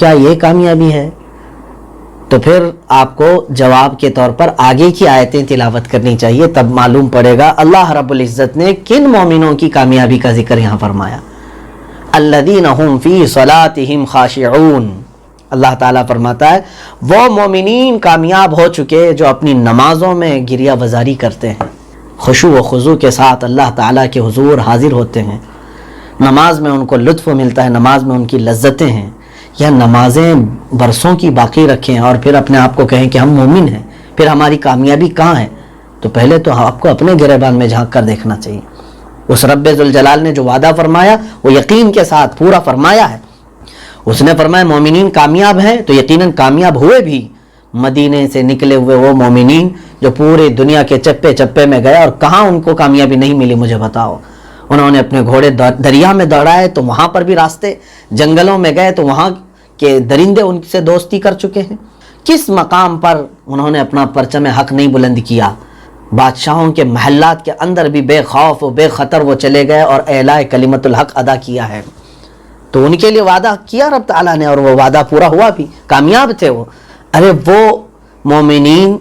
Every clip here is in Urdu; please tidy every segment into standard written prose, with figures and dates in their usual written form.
کیا یہ کامیابی ہے؟ تو پھر آپ کو جواب کے طور پر آگے کی آیتیں تلاوت کرنی چاہیے، تب معلوم پڑے گا اللہ رب العزت نے کن مومنوں کی کامیابی کا ذکر یہاں فرمایا۔ الذین هم فی صلاتہم خاشعون، اللہ تعالیٰ فرماتا ہے وہ مومنین کامیاب ہو چکے جو اپنی نمازوں میں گریہ وزاری کرتے ہیں، خشوع و خضوع کے ساتھ اللہ تعالیٰ کے حضور حاضر ہوتے ہیں، نماز میں ان کو لطف ملتا ہے، نماز میں ان کی لذتیں ہیں۔ یا نمازیں برسوں کی باقی رکھیں اور پھر اپنے آپ کو کہیں کہ ہم مومن ہیں، پھر ہماری کامیابی کہاں ہے؟ تو پہلے تو آپ کو اپنے گریبان میں جھانک کر دیکھنا چاہیے۔ اس رب ذوالجلال نے جو وعدہ فرمایا وہ یقین کے ساتھ پورا فرمایا ہے۔ اس نے فرمایا مومنین کامیاب ہیں، تو یقیناً کامیاب ہوئے بھی۔ مدینے سے نکلے ہوئے وہ مومنین جو پورے دنیا کے چپے چپے میں گئے، اور کہاں ان کو کامیابی نہیں ملی مجھے بتاؤ؟ انہوں نے اپنے گھوڑے دریا میں دوڑائے تو وہاں پر بھی راستے، جنگلوں میں گئے تو وہاں کے درندے ان سے دوستی کر چکے ہیں۔ کس مقام پر انہوں نے اپنا پرچم حق نہیں بلند کیا؟ بادشاہوں کے محلات کے اندر بھی بے خوف و بے خطر وہ چلے گئے اور اعلاء کلمت الحق ادا کیا ہے۔ تو ان کے لیے وعدہ کیا رب تعالیٰ نے، اور وہ وعدہ پورا ہوا بھی، کامیاب تھے وہ۔ ارے وہ مومنین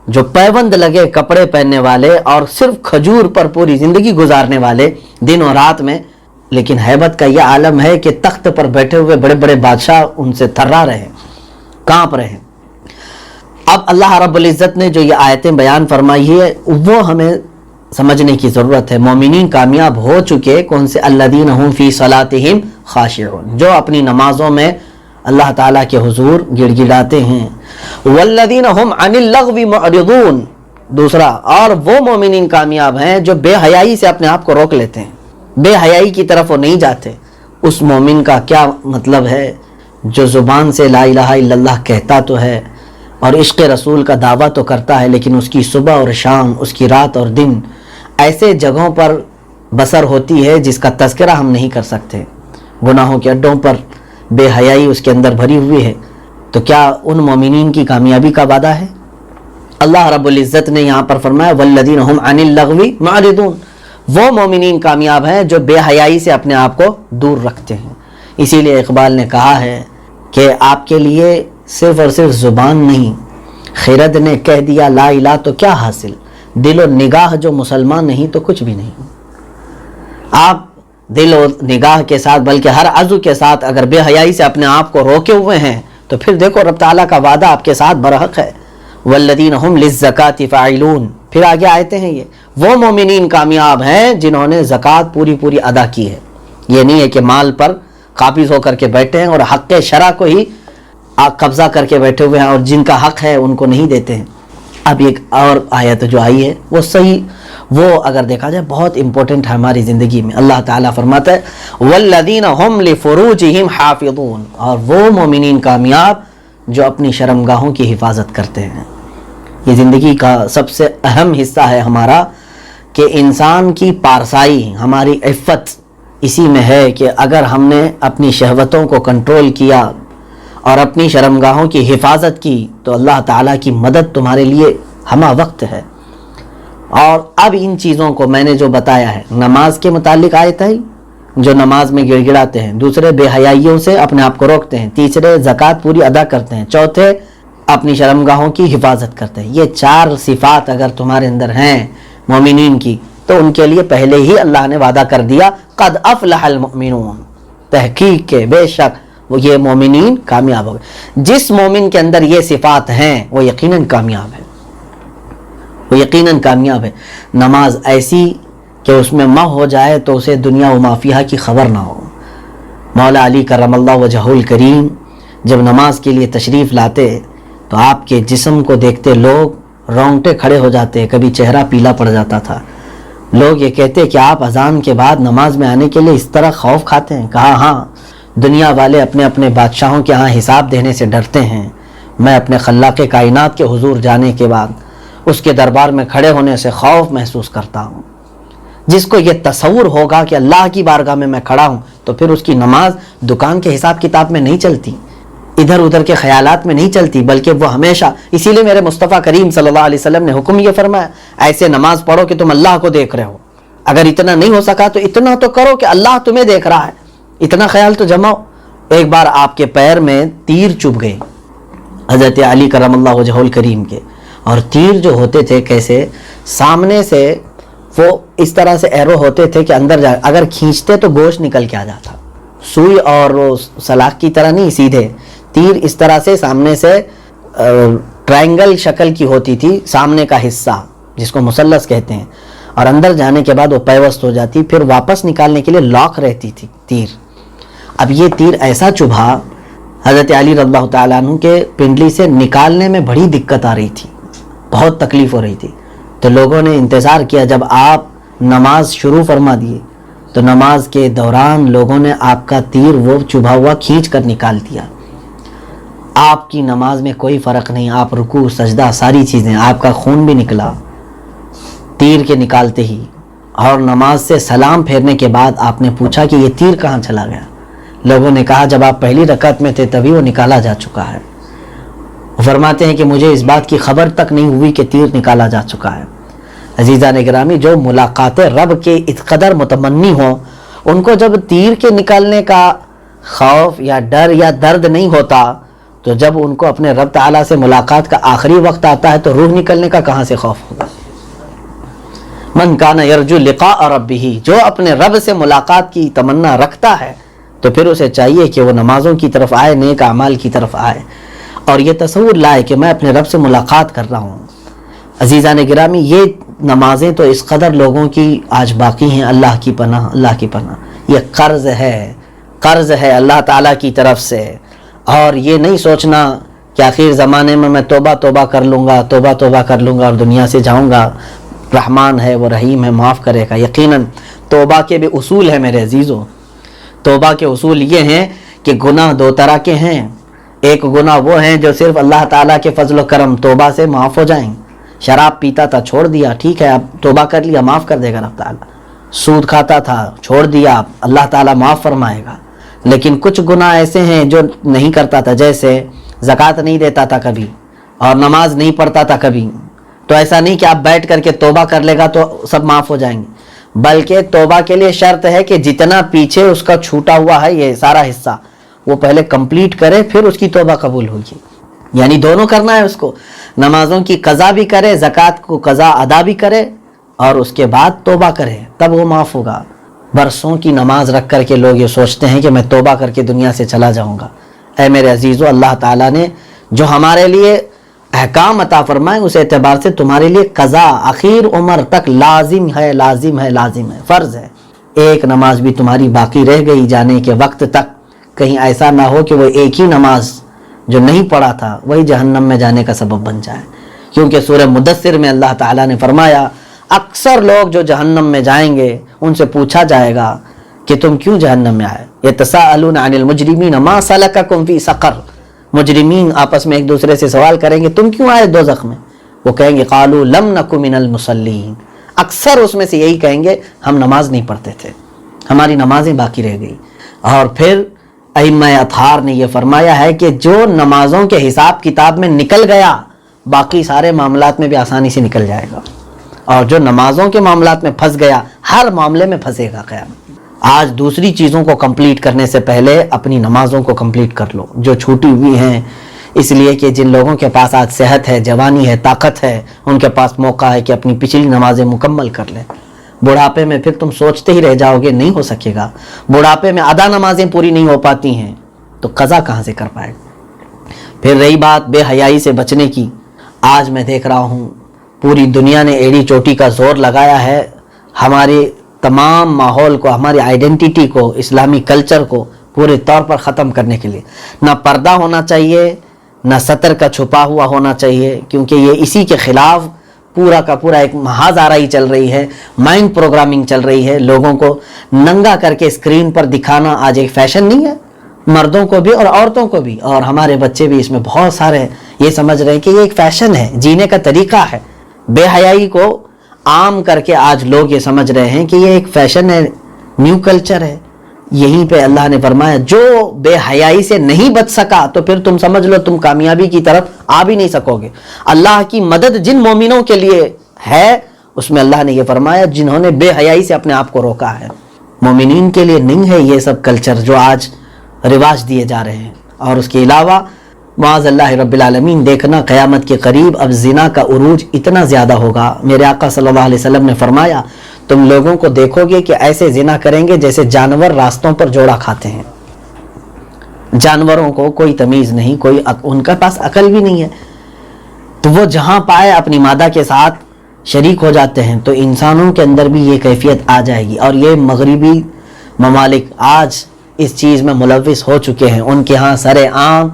جو پیوند لگے کپڑے پہننے والے اور صرف کھجور پر پوری زندگی گزارنے والے دن اور رات میں، لیکن ہیبت کا یہ عالم ہے کہ تخت پر بیٹھے ہوئے بڑے بڑے بادشاہ ان سے تھرا رہے، کانپ رہے۔ اب اللہ رب العزت نے جو یہ آیتیں بیان فرمائی ہے وہ ہمیں سمجھنے کی ضرورت ہے۔ مومنین کامیاب ہو چکے کون سے؟ الذین هم فی صلاتہم خاشعون، جو اپنی نمازوں میں اللہ تعالیٰ کے حضور گڑ گڑاتے ہیں۔ والذین هم عن اللغو معرضون، دوسرا، اور وہ مومنین کامیاب ہیں جو بے حیائی سے اپنے آپ کو روک لیتے ہیں، بے حیائی کی طرف وہ نہیں جاتے۔ اس مومن کا کیا مطلب ہے جو زبان سے لا الہ الا اللہ کہتا تو ہے اور عشق رسول کا دعویٰ تو کرتا ہے، لیکن اس کی صبح اور شام، اس کی رات اور دن ایسے جگہوں پر بسر ہوتی ہے جس کا تذکرہ ہم نہیں کر سکتے، گناہوں کے اڈوں پر بے حیائی اس کے اندر بھری ہوئی ہے۔ تو کیا ان مومنین کی کامیابی کا وعدہ ہے؟ اللہ رب العزت نے یہاں پر فرمایا والذین هم عن اللغو معرضون، وہ مومنین کامیاب ہیں جو بے حیائی سے اپنے آپ کو دور رکھتے ہیں۔ اسی لیے اقبال نے کہا ہے کہ آپ کے لیے صرف اور صرف زبان نہیں، خرد نے کہہ دیا لا الہ تو کیا حاصل، دل و نگاہ جو مسلمان نہیں تو کچھ بھی نہیں۔ آپ دل و نگاہ کے ساتھ بلکہ ہر عضو کے ساتھ اگر بے حیائی سے اپنے آپ کو روکے ہوئے ہیں تو پھر دیکھو رب تعالیٰ کا وعدہ آپ کے ساتھ برحق ہے۔ والذین هم للزکاۃ فاعلون، پھر آگے آیتیں ہیں یہ، وہ مومنین کامیاب ہیں جنہوں نے زکوٰۃ پوری پوری ادا کی ہے۔ یہ نہیں ہے کہ مال پر قابض ہو کر کے بیٹھے ہیں اور حق شرع کو ہی قبضہ کر کے بیٹھے ہوئے ہیں اور جن کا حق ہے ان کو نہیں دیتے ہیں۔ اب ایک اور آیت جو آئی ہے وہ صحیح، وہ اگر دیکھا جائے بہت امپورٹنٹ ہے ہماری زندگی میں۔ اللہ تعالیٰ فرماتا ہے والذین هم لفروجہم حافظون، اور وہ مومنین کامیاب جو اپنی شرمگاہوں کی حفاظت کرتے ہیں۔ یہ زندگی کا سب سے اہم حصہ ہے ہمارا کہ انسان کی پارسائی، ہماری عفت اسی میں ہے کہ اگر ہم نے اپنی شہوتوں کو کنٹرول کیا اور اپنی شرمگاہوں کی حفاظت کی تو اللہ تعالیٰ کی مدد تمہارے لیے ہمہ وقت ہے۔ اور اب ان چیزوں کو میں نے جو بتایا ہے، نماز کے متعلق آیت ہے جو نماز میں گڑ گڑاتے ہیں، دوسرے بے حیائیوں سے اپنے آپ کو روکتے ہیں، تیسرے زکوٰۃ پوری ادا کرتے ہیں، چوتھے اپنی شرمگاہوں کی حفاظت کرتے ہیں۔ یہ چار صفات اگر تمہارے اندر ہیں مومنین کی تو ان کے لیے پہلے ہی اللہ نے وعدہ کر دیا قد افلح المؤمنون، تحقیق کے بے شک وہ یہ مومنین کامیاب ہو گئے۔ جس مومن کے اندر یہ صفات ہیں وہ یقیناً کامیاب ہے، وہ یقیناً کامیاب ہے۔ نماز ایسی کہ اس میں مہ ہو جائے تو اسے دنیا و ما فیہا کی خبر نہ ہو۔ مولا علی کرم اللہ وجہہ الکریم جب نماز کے لیے تشریف لاتے تو آپ کے جسم کو دیکھتے لوگ رونگٹے کھڑے ہو جاتے، کبھی چہرہ پیلا پڑ جاتا تھا۔ لوگ یہ کہتے کہ آپ اذان کے بعد نماز میں آنے کے لیے اس طرح خوف کھاتے ہیں؟ کہا ہاں، دنیا والے اپنے اپنے بادشاہوں کے ہاں حساب دینے سے ڈرتے ہیں، میں اپنے خلاق کائنات کے حضور جانے کے بعد اس کے دربار میں کھڑے ہونے سے خوف محسوس کرتا ہوں۔ جس کو یہ تصور ہوگا کہ اللہ کی بارگاہ میں میں کھڑا ہوں تو پھر اس کی نماز دکان کے حساب کتاب میں نہیں چلتی، ادھر ادھر کے خیالات میں نہیں چلتی، بلکہ وہ ہمیشہ، اسی لیے میرے مصطفیٰ کریم صلی اللہ علیہ وسلم نے حکم یہ فرمایا ایسے نماز پڑھو کہ تم اللہ کو دیکھ رہے ہو۔ اگر اتنا نہیں ہو سکا تو اتنا تو کرو کہ اللہ تمہیں دیکھ رہا ہے، اتنا خیال تو جماؤ۔ ایک بار آپ کے پیر میں تیر چبھ گئے حضرت علی کرم اللہ وجہہ الکریم کے، اور تیر جو ہوتے تھے کیسے، سامنے سے وہ اس طرح سے ایرو ہوتے تھے کہ اندر جا اگر کھینچتے تو گوشت نکل کے آ جاتا، سوئی اور وہ سلاخ کی طرح نہیں، سیدھے تیر اس طرح سے سامنے سے ٹرائنگل شکل کی ہوتی تھی سامنے کا حصہ جس کو مثلث کہتے ہیں، اور اندر جانے کے بعد وہ پیوست ہو جاتی، پھر واپس نکالنے کے لیے لاک رہتی تھی تیر۔ اب یہ تیر ایسا چبھا حضرت علی رضی اللہ تعالیٰ عنہ کے پنڈلی سے نکالنے میں بڑی دقت آ رہی تھی، بہت تکلیف ہو رہی تھی، تو لوگوں نے انتظار کیا جب آپ نماز شروع فرما دیے تو نماز کے دوران لوگوں نے آپ کا تیر وہ چبھا ہوا کھینچ کر نکال دیا۔ آپ کی نماز میں کوئی فرق نہیں، آپ رکوع سجدہ ساری چیزیں، آپ کا خون بھی نکلا تیر کے نکالتے ہی، اور نماز سے سلام پھیرنے کے بعد آپ نے پوچھا کہ یہ تیر کہاں چلا گیا؟ لوگوں نے کہا جب آپ پہلی رکعت میں تھے تبھی وہ نکالا جا چکا ہے۔ فرماتے ہیں کہ مجھے اس بات کی خبر تک نہیں ہوئی کہ تیر نکالا جا چکا ہے۔ عزیزان گرامی، جو ملاقات رب کے اس قدر متمنی ہوں، ان کو جب تیر کے نکالنے کا خوف یا ڈر یا درد نہیں ہوتا، تو جب ان کو اپنے رب تعالیٰ سے ملاقات کا آخری وقت آتا ہے تو روح نکلنے کا کہاں سے خوف ہوگا؟ من کان یرجو لقاء ربہ، جو اپنے رب سے ملاقات کی تمنا رکھتا ہے تو پھر اسے چاہیے کہ وہ نمازوں کی طرف آئے، نیک اعمال کی طرف آئے، اور یہ تصور لائے کہ میں اپنے رب سے ملاقات کر رہا ہوں۔ عزیزان گرامی، یہ نمازیں تو اس قدر لوگوں کی آج باقی ہیں، اللہ کی پناہ، اللہ کی پناہ، یہ قرض ہے اللہ تعالیٰ کی طرف سے، اور یہ نہیں سوچنا کہ آخر زمانے میں توبہ کر لوں گا اور دنیا سے جاؤں گا، رحمان ہے، وہ رحیم ہے، معاف کرے گا۔ یقیناً توبہ کے بھی اصول ہیں میرے عزیزوں، توبہ کے اصول یہ ہیں کہ گناہ دو طرح کے ہیں، ایک گناہ وہ ہیں جو صرف اللہ تعالیٰ کے فضل و کرم توبہ سے معاف ہو جائیں، شراب پیتا تھا چھوڑ دیا، ٹھیک ہے اب توبہ کر لیا، معاف کر دے گا رب تعالیٰ، سود کھاتا تھا چھوڑ دیا، اللہ تعالیٰ معاف فرمائے گا۔ لیکن کچھ گناہ ایسے ہیں جو نہیں کرتا تھا، جیسے زکوٰۃ نہیں دیتا تھا کبھی اور نماز نہیں پڑھتا تھا کبھی، تو ایسا نہیں کہ آپ بیٹھ کر کے توبہ کر لے گا تو سب معاف ہو جائیں گے، بلکہ توبہ کے لیے شرط ہے کہ جتنا پیچھے اس کا چھوٹا ہوا ہے یہ سارا حصہ وہ پہلے کمپلیٹ کرے، پھر اس کی توبہ قبول ہوگی۔ یعنی دونوں کرنا ہے اس کو، نمازوں کی قضا بھی کرے، زکوٰۃ کو قضا ادا بھی کرے، اور اس کے بعد توبہ کرے، تب وہ معاف ہوگا۔ برسوں کی نماز رکھ کر کے لوگ یہ سوچتے ہیں کہ میں توبہ کر کے دنیا سے چلا جاؤں گا۔ اے میرے عزیزو، اللہ تعالیٰ نے جو ہمارے لیے احکام عطا فرمائے اس اعتبار سے تمہارے لیے قضا آخر عمر تک لازم ہے، فرض ہے۔ ایک نماز بھی تمہاری باقی رہ گئی جانے کے وقت تک، کہیں ایسا نہ ہو کہ وہ ایک ہی نماز جو نہیں پڑھا تھا وہی جہنم میں جانے کا سبب بن جائے، کیونکہ سورہ مدثر میں اللہ تعالیٰ نے فرمایا اکثر لوگ جو جہنم میں جائیں گے ان سے پوچھا جائے گا کہ تم کیوں جہنم میں آئے، یتساءلون عن المجرمین ما سلککم فی سقر، مجرمین آپس میں ایک دوسرے سے سوال کریں گے تم کیوں آئے دوزخ میں، وہ کہیں گے قالوا لم نک من المصلین، اکثر اس میں سے یہی کہیں گے ہم نماز نہیں پڑھتے تھے، ہماری نمازیں باقی رہ گئی۔ اور پھر ائمہ اطہار نے یہ فرمایا ہے کہ جو نمازوں کے حساب کتاب میں نکل گیا باقی سارے معاملات میں بھی آسانی سے نکل جائے گا، اور جو نمازوں کے معاملات میں پھنس گیا ہر معاملے میں پھنسے گا قیامت۔ آج دوسری چیزوں کو کمپلیٹ کرنے سے پہلے اپنی نمازوں کو کمپلیٹ کر لو جو چھوٹی ہوئی ہیں، اس لیے کہ جن لوگوں کے پاس آج صحت ہے، جوانی ہے، طاقت ہے، ان کے پاس موقع ہے کہ اپنی پچھلی نمازیں مکمل کر لیں۔ بڑھاپے میں پھر تم سوچتے ہی رہ جاؤ گے، نہیں ہو سکے گا، بڑھاپے میں آدھا نمازیں پوری نہیں ہو پاتی ہیں تو قضا کہاں سے کر پائے گا۔ پھر رہی بات بے حیائی سے بچنے کی، آج میں دیکھ رہا ہوں پوری دنیا نے ایڑی چوٹی کا زور لگایا ہے ہمارے تمام ماحول کو، ہماری آئیڈینٹی کو، اسلامی کلچر کو پورے طور پر ختم کرنے کے لیے۔ نہ پردہ ہونا چاہیے، نہ سطر کا چھپا ہوا ہونا چاہیے، کیونکہ یہ اسی کے خلاف پورا کا پورا ایک محاذ آرائی چل رہی ہے، مائنڈ پروگرامنگ چل رہی ہے، لوگوں کو ننگا کر کے اسکرین پر دکھانا آج ایک فیشن نہیں ہے، مردوں کو بھی اور عورتوں کو بھی، اور ہمارے بچے بھی اس میں بہت سارے یہ سمجھ رہے ہیں کہ یہ ایک فیشن ہے، جینے کا طریقہ ہے۔ بے حیائی کو عام کر کے آج لوگ یہ سمجھ رہے ہیں کہ یہ ایک فیشن ہے، نیو کلچر ہے۔ یہیں پہ اللہ نے فرمایا جو بے حیائی سے نہیں بچ سکا تو پھر تم سمجھ لو تم کامیابی کی طرف آ بھی نہیں سکو گے۔ اللہ کی مدد جن مومنوں کے لیے ہے اس میں اللہ نے یہ فرمایا جنہوں نے بے حیائی سے اپنے آپ کو روکا ہے، مومنین کے لیے نہیں ہے یہ سب کلچر جو آج رواج دیے جا رہے ہیں۔ اور اس کے علاوہ معاذ اللہ رب العالمین دیکھنا قیامت کے قریب اب زنا کا عروج اتنا زیادہ ہوگا۔ میرے آقا صلی اللہ علیہ وسلم نے فرمایا تم لوگوں کو دیکھو گے کہ ایسے زنا کریں گے جیسے جانور راستوں پر جوڑا کھاتے ہیں۔ جانوروں کو کوئی تمیز نہیں، ان کا پاس عقل بھی نہیں ہے، تو وہ جہاں پائے اپنی مادہ کے ساتھ شریک ہو جاتے ہیں۔ تو انسانوں کے اندر بھی یہ کیفیت آ جائے گی، اور یہ مغربی ممالک آج اس چیز میں ملوث ہو چکے ہیں۔ ان کے ہاں سر عام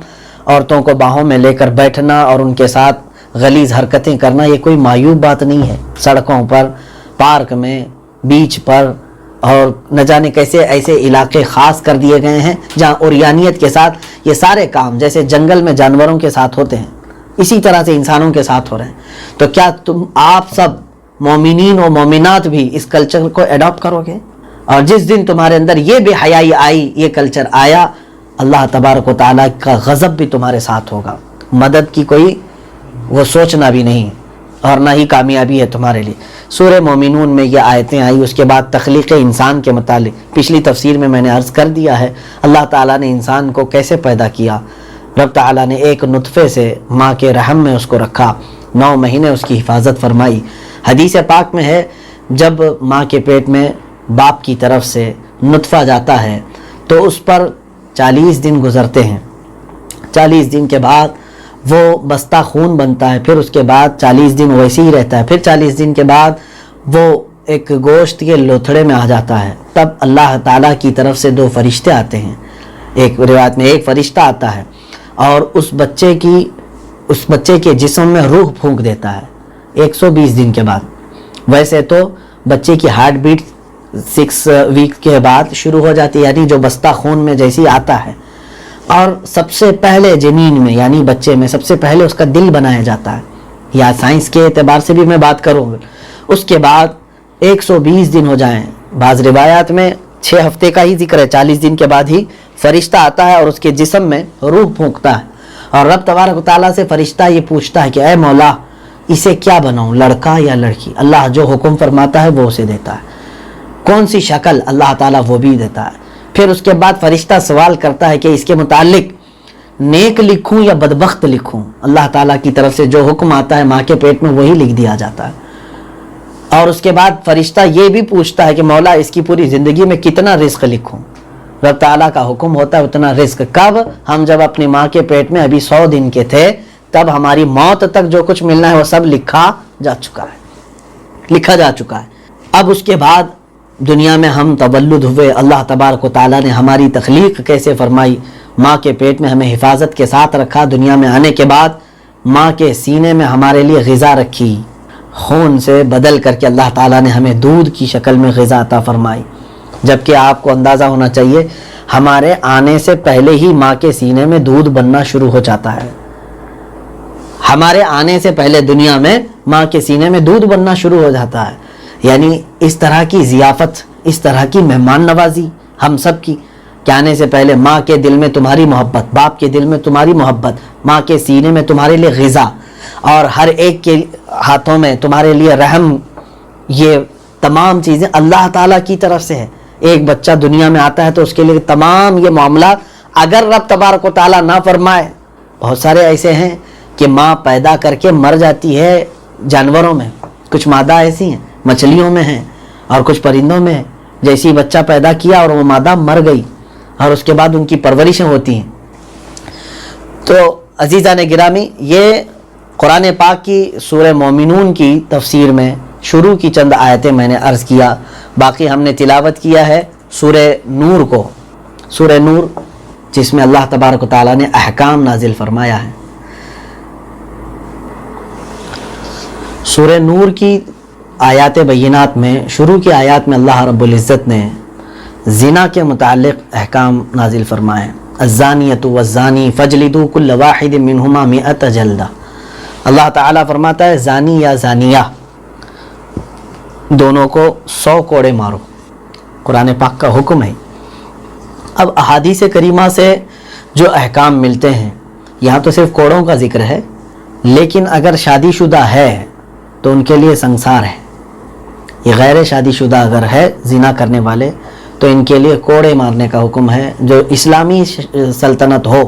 عورتوں کو باہوں میں لے کر بیٹھنا اور ان کے ساتھ غلیظ حرکتیں کرنا یہ کوئی معیوب بات نہیں ہے۔ سڑکوں پر، پارک میں، بیچ پر، اور نہ جانے کیسے ایسے علاقے خاص کر دیے گئے ہیں جہاں اوریانیت کے ساتھ یہ سارے کام جیسے جنگل میں جانوروں کے ساتھ ہوتے ہیں اسی طرح سے انسانوں کے ساتھ ہو رہے ہیں۔ تو کیا آپ سب مومنین و مومنات بھی اس کلچر کو ایڈاپٹ کرو گے؟ اور جس دن تمہارے اندر یہ بے حیائی آئی، یہ کلچر آیا، اللہ تبارک و تعالیٰ کا غضب بھی تمہارے ساتھ ہوگا۔ مدد کی کوئی وہ سوچنا بھی نہیں، اور نہ ہی کامیابی ہے تمہارے لیے۔ سورہ مومنون میں یہ آیتیں آئی، اس کے بعد تخلیق انسان کے متعلق پچھلی تفسیر میں نے عرض کر دیا ہے اللہ تعالیٰ نے انسان کو کیسے پیدا کیا۔ رب تعالیٰ نے ایک نطفے سے ماں کے رحم میں اس کو رکھا، 9 مہینے اس کی حفاظت فرمائی۔ حدیث پاک میں ہے جب ماں کے پیٹ میں باپ کی طرف سے نطفہ جاتا ہے تو اس پر 40 دن گزرتے ہیں۔ 40 دن کے بعد وہ بستہ خون بنتا ہے، پھر اس کے بعد 40 دن ویسے ہی رہتا ہے، پھر 40 دن کے بعد وہ ایک گوشت کے لوتھڑے میں آ جاتا ہے۔ تب اللہ تعالیٰ کی طرف سے 2 فرشتے آتے ہیں، ایک روایت میں ایک فرشتہ آتا ہے اور اس بچے کے جسم میں روح پھونک دیتا ہے 120 دن کے بعد۔ ویسے تو بچے کی ہارٹ بیٹ 6 ویک کے بعد شروع ہو جاتی ہے، یعنی جو بستہ خون میں جیسی آتا ہے، اور سب سے پہلے جنین میں یعنی بچے میں سب سے پہلے اس کا دل بنایا جاتا ہے، یا سائنس کے اعتبار سے بھی میں بات کروں گا۔ اس کے بعد 120 دن ہو جائیں، بعض روایات میں 6 ہفتے کا ہی ذکر ہے، 40 دن کے بعد ہی فرشتہ آتا ہے اور اس کے جسم میں روح پھونکتا ہے، اور رب تبارک و تعالیٰ سے فرشتہ یہ پوچھتا ہے کہ اے مولا اسے کیا بناؤں، لڑکا یا لڑکی؟ اللہ جو حکم فرماتا ہے وہ اسے دیتا ہے، کون سی شکل اللہ تعالیٰ وہ بھی دیتا ہے۔ پھر اس کے بعد فرشتہ سوال کرتا ہے کہ اس کے متعلق نیک لکھوں یا بدبخت لکھوں؟ اللہ تعالیٰ کی طرف سے جو حکم آتا ہے ماں کے پیٹ میں وہی لکھ دیا جاتا ہے۔ اور اس کے بعد فرشتہ یہ بھی پوچھتا ہے کہ مولا اس کی پوری زندگی میں کتنا رزق لکھوں؟ رب تعالیٰ کا حکم ہوتا ہے اتنا رزق۔ کب؟ ہم جب اپنی ماں کے پیٹ میں ابھی 100 دن کے تھے تب ہماری موت تک جو کچھ ملنا ہے وہ سب لکھا جا چکا ہے۔ اب اس کے بعد دنیا میں ہم تولد ہوئے، اللہ تبارک و تعالیٰ نے ہماری تخلیق کیسے فرمائی، ماں کے پیٹ میں ہمیں حفاظت کے ساتھ رکھا، دنیا میں آنے کے بعد ماں کے سینے میں ہمارے لیے غذا رکھی، خون سے بدل کر کے اللہ تعالیٰ نے ہمیں دودھ کی شکل میں غذا عطا فرمائی۔ جبکہ آپ کو اندازہ ہونا چاہیے ہمارے آنے سے پہلے ہی ماں کے سینے میں دودھ بننا شروع ہو جاتا ہے، ہمارے آنے سے پہلے دنیا میں ماں کے سینے میں دودھ بننا شروع ہو جاتا ہے۔ یعنی اس طرح کی ضیافت، اس طرح کی مہمان نوازی ہم سب کی کہ آنے سے پہلے ماں کے دل میں تمہاری محبت، باپ کے دل میں تمہاری محبت، ماں کے سینے میں تمہارے لیے غذا، اور ہر ایک کے ہاتھوں میں تمہارے لیے رحم، یہ تمام چیزیں اللہ تعالیٰ کی طرف سے ہے۔ ایک بچہ دنیا میں آتا ہے تو اس کے لیے تمام یہ معاملات اگر رب تبارک و تعالیٰ نہ فرمائے، بہت سارے ایسے ہیں کہ ماں پیدا کر کے مر جاتی ہے، جانوروں میں کچھ مادہ ایسی ہیں، مچھلیوں میں ہیں اور کچھ پرندوں میں ہیں، جیسی بچہ پیدا کیا اور وہ مادہ مر گئی اور اس کے بعد ان کی پرورشیں ہوتی ہیں۔ تو عزیزان گرامی، یہ قرآن پاک کی سورہ مومنون کی تفسیر میں شروع کی چند آیتیں میں نے عرض کیا، باقی ہم نے تلاوت کیا ہے سورہ نور کو، سورہ نور جس میں اللہ تبارک و تعالیٰ نے احکام نازل فرمایا ہے۔ سورہ نور کی آیات بینات میں، شروع کی آیات میں اللہ رب العزت نے زنا کے متعلق احکام نازل فرمائے، الزانیۃ والزانی فاجلدوا کل واحد منہما 100 جلدہ۔ اللہ تعالیٰ فرماتا ہے زانی یا زانیہ دونوں کو 100 کوڑے مارو، قرآن پاک کا حکم ہے۔ اب احادیث کریمہ سے جو احکام ملتے ہیں، یہاں تو صرف کوڑوں کا ذکر ہے، لیکن اگر شادی شدہ ہے تو ان کے لیے سنسار ہے۔ یہ غیر شادی شدہ اگر ہے زنا کرنے والے تو ان کے لیے کوڑے مارنے کا حکم ہے، جو اسلامی سلطنت ہو،